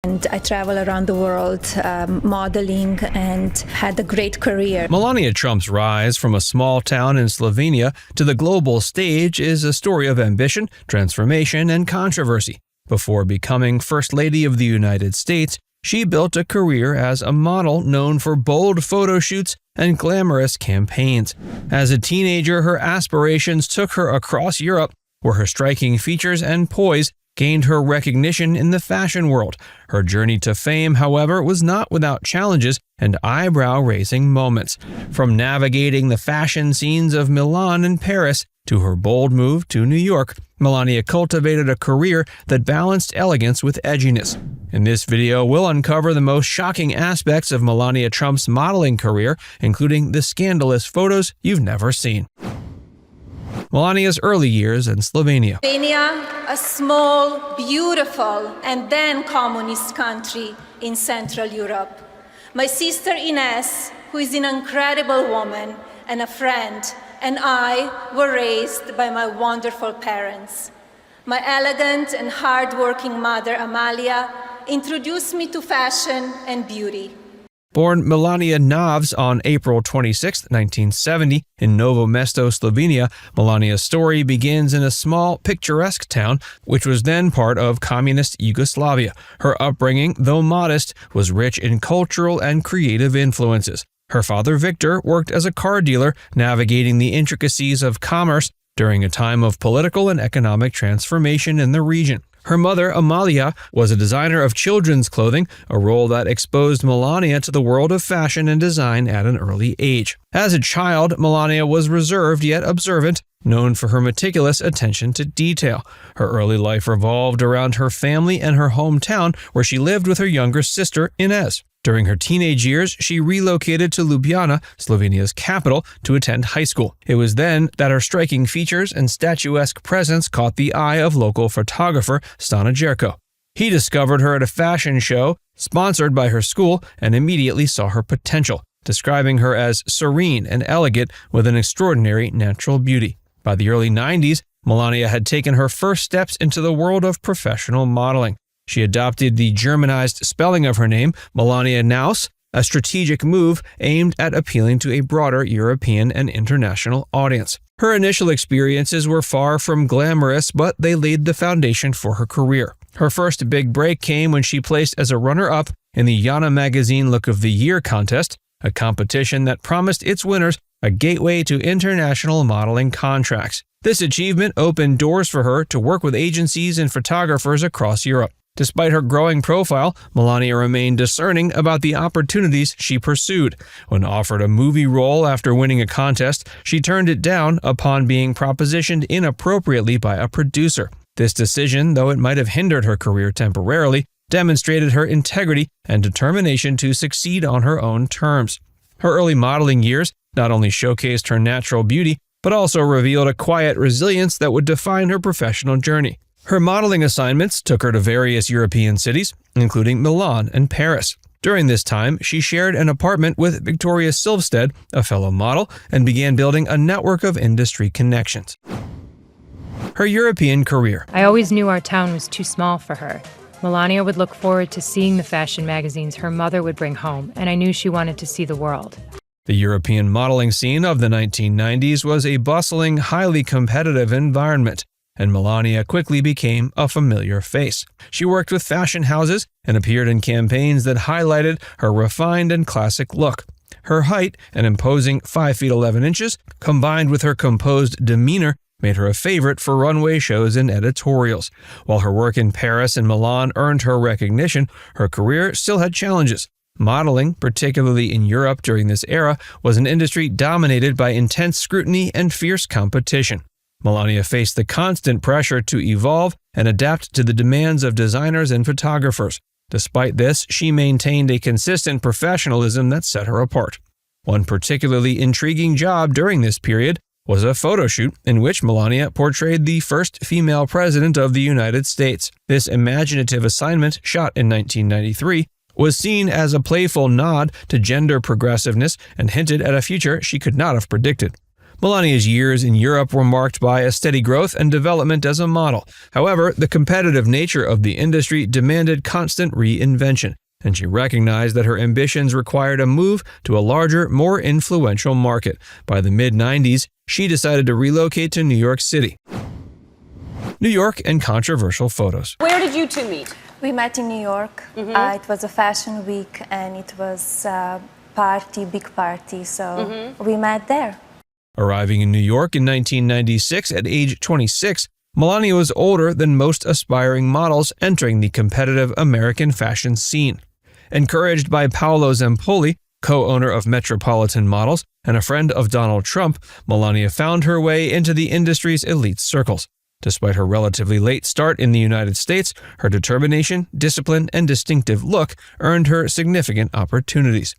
And I travel around the world modeling and had a great career. Melania Trump's rise from a small town in Slovenia to the global stage is a story of ambition, transformation, and controversy. Before becoming First Lady of the United States, she built a career as a model known for bold photo shoots and glamorous campaigns. As a teenager, her aspirations took her across Europe, where her striking features and poise gained her recognition in the fashion world. Her journey to fame, however, was not without challenges and eyebrow-raising moments. From navigating the fashion scenes of Milan and Paris to her bold move to New York, Melania cultivated a career that balanced elegance with edginess. In this video, we'll uncover the most shocking aspects of Melania Trump's modeling career, including the scandalous photos you've never seen. Melania's early years in Slovenia. Slovenia, a small, beautiful, and then communist country in Central Europe. My sister Ines, who is an incredible woman and a friend, and I were raised by my wonderful parents. My elegant and hard-working mother, Amalia, introduced me to fashion and beauty. Born Melania Navs on April 26, 1970, in Novo Mesto, Slovenia, Melania's story begins in a small, picturesque town, which was then part of communist Yugoslavia. Her upbringing, though modest, was rich in cultural and creative influences. Her father, Victor, worked as a car dealer, navigating the intricacies of commerce during a time of political and economic transformation in the region. Her mother, Amalia, was a designer of children's clothing, a role that exposed Melania to the world of fashion and design at an early age. As a child, Melania was reserved yet observant, known for her meticulous attention to detail. Her early life revolved around her family and her hometown, where she lived with her younger sister, Ines. During her teenage years, she relocated to Ljubljana, Slovenia's capital, to attend high school. It was then that her striking features and statuesque presence caught the eye of local photographer Stana Jerko. He discovered her at a fashion show sponsored by her school and immediately saw her potential, describing her as serene and elegant with an extraordinary natural beauty. By the early 90s, Melania had taken her first steps into the world of professional modeling. She adopted the Germanized spelling of her name, Melania Naus, a strategic move aimed at appealing to a broader European and international audience. Her initial experiences were far from glamorous, but they laid the foundation for her career. Her first big break came when she placed as a runner-up in the Yana Magazine Look of the Year contest, a competition that promised its winners a gateway to international modeling contracts. This achievement opened doors for her to work with agencies and photographers across Europe. Despite her growing profile, Melania remained discerning about the opportunities she pursued. When offered a movie role after winning a contest, she turned it down upon being propositioned inappropriately by a producer. This decision, though it might have hindered her career temporarily, demonstrated her integrity and determination to succeed on her own terms. Her early modeling years not only showcased her natural beauty, but also revealed a quiet resilience that would define her professional journey. Her modeling assignments took her to various European cities, including Milan and Paris. During this time, she shared an apartment with Victoria Silvstedt, a fellow model, and began building a network of industry connections. Her European career. I always knew our town was too small for her. Melania would look forward to seeing the fashion magazines her mother would bring home, and I knew she wanted to see the world. The European modeling scene of the 1990s was a bustling, highly competitive environment, and Melania quickly became a familiar face. She worked with fashion houses and appeared in campaigns that highlighted her refined and classic look. Her height, an imposing 5 feet 11 inches, combined with her composed demeanor, made her a favorite for runway shows and editorials. While her work in Paris and Milan earned her recognition, her career still had challenges. Modeling, particularly in Europe during this era, was an industry dominated by intense scrutiny and fierce competition. Melania faced the constant pressure to evolve and adapt to the demands of designers and photographers. Despite this, she maintained a consistent professionalism that set her apart. One particularly intriguing job during this period was a photo shoot in which Melania portrayed the first female president of the United States. This imaginative assignment, shot in 1993, was seen as a playful nod to gender progressiveness and hinted at a future she could not have predicted. Melania's years in Europe were marked by a steady growth and development as a model. However, the competitive nature of the industry demanded constant reinvention, and she recognized that her ambitions required a move to a larger, more influential market. By the mid-90s, she decided to relocate to New York City. New York and controversial photos. Where did you two meet? We met in New York. It was a fashion week and it was a big party, so we met there. Arriving in New York in 1996 at age 26, Melania was older than most aspiring models entering the competitive American fashion scene. Encouraged by Paolo Zampoli, co-owner of Metropolitan Models and a friend of Donald Trump, Melania found her way into the industry's elite circles. Despite her relatively late start in the United States, her determination, discipline, and distinctive look earned her significant opportunities.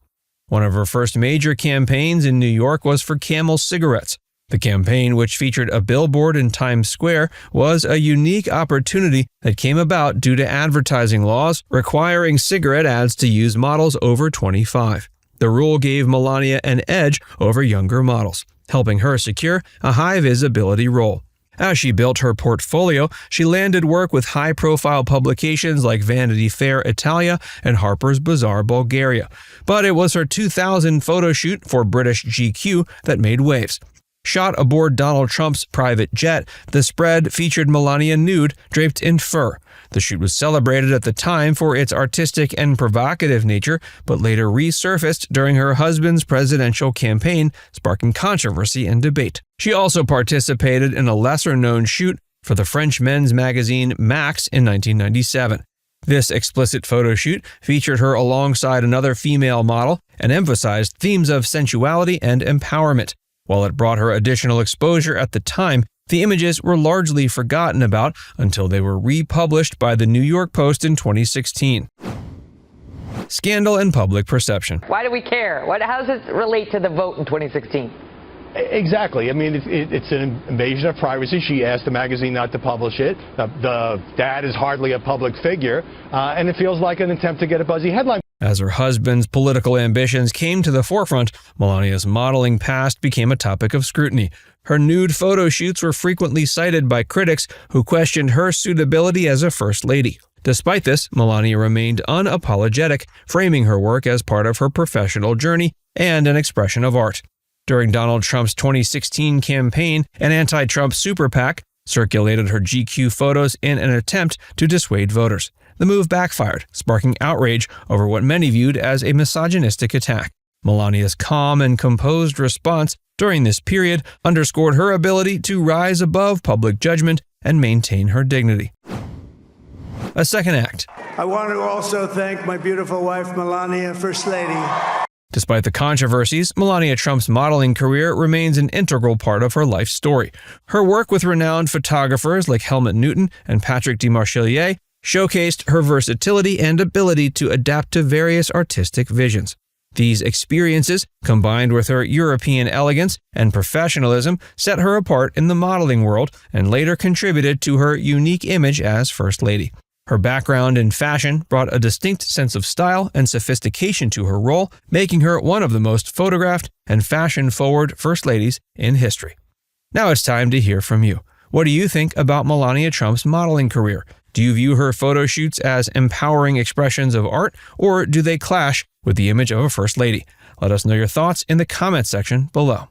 One of her first major campaigns in New York was for Camel cigarettes. The campaign, which featured a billboard in Times Square, was a unique opportunity that came about due to advertising laws requiring cigarette ads to use models over 25. The rule gave Melania an edge over younger models, helping her secure a high-visibility role. As she built her portfolio, she landed work with high-profile publications like Vanity Fair Italia and Harper's Bazaar Bulgaria. But it was her 2000 photo shoot for British GQ that made waves. Shot aboard Donald Trump's private jet, the spread featured Melania nude, draped in fur. The shoot was celebrated at the time for its artistic and provocative nature, but later resurfaced during her husband's presidential campaign, sparking controversy and debate. She also participated in a lesser-known shoot for the French men's magazine Max in 1997. This explicit photo shoot featured her alongside another female model and emphasized themes of sensuality and empowerment. While it brought her additional exposure at the time, the images were largely forgotten about until they were republished by the New York Post in 2016. Scandal and public perception. Why do we care? How does it relate to the vote in 2016? Exactly. I mean, it's an invasion of privacy. She asked the magazine not to publish it. The dad is hardly a public figure, and it feels like an attempt to get a buzzy headline. As her husband's political ambitions came to the forefront, Melania's modeling past became a topic of scrutiny. Her nude photo shoots were frequently cited by critics who questioned her suitability as a first lady. Despite this, Melania remained unapologetic, framing her work as part of her professional journey and an expression of art. During Donald Trump's 2016 campaign, an anti-Trump super PAC circulated her GQ photos in an attempt to dissuade voters. The move backfired, sparking outrage over what many viewed as a misogynistic attack. Melania's calm and composed response during this period underscored her ability to rise above public judgment and maintain her dignity. A second act. I want to also thank my beautiful wife, Melania, First Lady. Despite the controversies, Melania Trump's modeling career remains an integral part of her life story. Her work with renowned photographers like Helmut Newton and Patrick Demarchelier showcased her versatility and ability to adapt to various artistic visions. These experiences, combined with her European elegance and professionalism, set her apart in the modeling world and later contributed to her unique image as First Lady. Her background in fashion brought a distinct sense of style and sophistication to her role, making her one of the most photographed and fashion-forward First Ladies in history. Now it's time to hear from you. What do you think about Melania Trump's modeling career? Do you view her photo shoots as empowering expressions of art, or do they clash with the image of a First Lady? Let us know your thoughts in the comments section below.